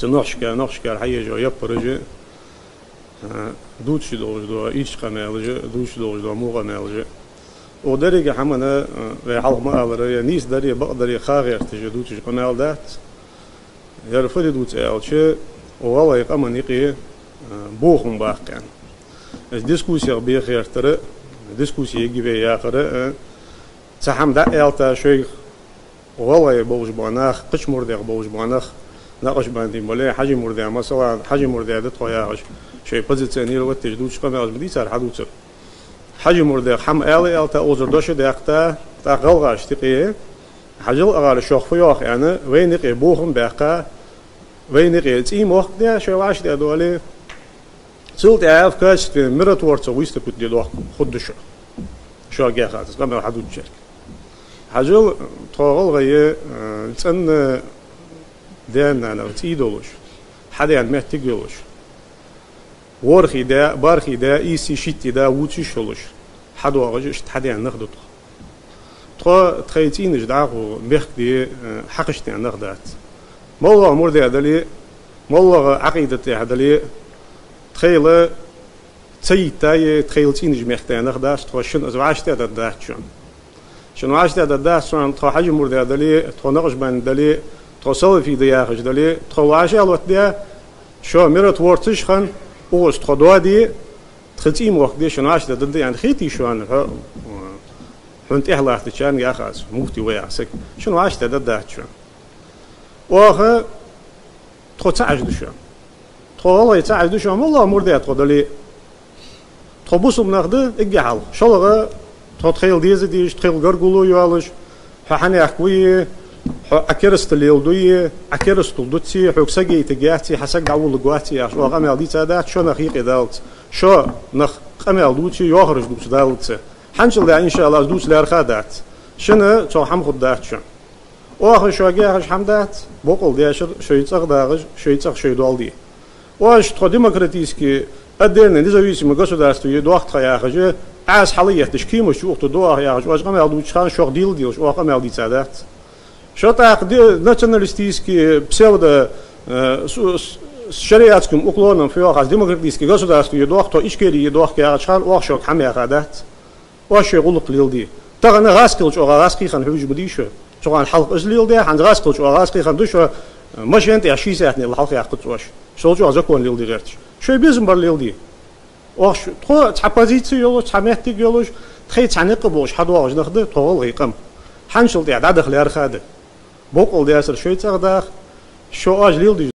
نخشكار حي جو يبرج دوتش دو إيش قنالج دوتش دو مو قنالج ودرجة حمنا وحال ما أبرر نيس دري بقدر خاغر تجي دوتش قنال دات يرفض دوت ألش والله يقام نقي بوخم باقي الديسكوسيا بخير ترى الديسكوسيا يجي يا خير تحم دا ألتا شيء والله يبوج بانخ قش مردق بوج بانخ ناقش باندين ولا حاجة مردق مثلا حاجة مردق ده طياش شيء بزتني لو تجدوش قناة بدي صار حدوث حاجة مردق حم ألتا أوزر دوش دقتا تغلغاش تقيه حاجة أغار شوخ فياخ يعني وين نقي بوخم باقي وين نقي تيم وقت ده شو عاش ده دولي سلت عارف كاش مرت ورث ويست كنت دلوق خد شو جا خاطر قام حدود شرك حاجة طاغل غير تن دهنا أنا تيدولش حدا يعني ما تيجولش ورخي ده بارخي ده إيسي شتي ده وتشولش حدا واجش حدا يعني ناخده تخيتين جدعه بيخدي حقشتي يعني ناخدات والله أمور ده هذلي والله عقيدة هذلي تخيل تيتاي تخيلتين جمعتي ناخداش تخشن أزواجتي هذا ده شنو عاشت هذا ده شلون تخو حاجة مور ده هذلي تخو نقش بان دلي تخو سوي في دياخش دلي تخو عاش الوقت ده شو مرت ورتش خن أوس تخو دوادي تختيم وقت ده شنو عاشت هذا ده يعني خيتي شو أنا حنت إحلا احتشان يا خاص مفتي ويا سك شنو عاشت هذا ده شو وآخر تخو تعجد شو تخو والله يتعجد شو والله مور ده تخو دلي تخو بوسو بناخده إجعل شلغة تخيل ديش تخيل قرقلو يوالش حاني أحكوي أكيرست الليلدوية أكيرست الدوتي حكسجي تجاتي حسق عول الجواتي شو قام يلدي تادات شو نخيق دالت شو نخ قام يلدوتي يخرج دوت دالت حنشل ده إن شاء الله دوت لأرخادات شنو تو حم خدات شو وآخر شو جاهش حمدات بقول دياشر شو يتصق داغش شو يتصق شو يدالدي واش تخو ديمقراطيسكي أدينا نزويسي государство يدوخت خياخجه عاس حالية تشكيم وشوق تدوها يا رجل واش قام يلدو شخان شوق ديل شو قام يلدي سادات شو تاخد ناتشنالистические псевдо شريعتكم уклоном في واحد демократический государство يدوخ то ишкери يدوخ يا شخان واش شوق حمي غادات واش يغلق ليلدي تاغنا غاسكلش او غاسكي خان حوج بديشو شوغان حلق ازليلدي عند غاسكلش او غاسكي خان دوشو مش انت يا شي ساعتني الحلق يعقد واش شو جو زكون ليلدي غيرتش شو بيزمبر ليلدي واش تخو تحبازيتي يولو تحميتي يولوش تخي تعنق بوش حد واش ناخذ طول يقم حنشل دي عدد خليار خاده بوقل دي اسر شوي تاخذ شو اج ليلدي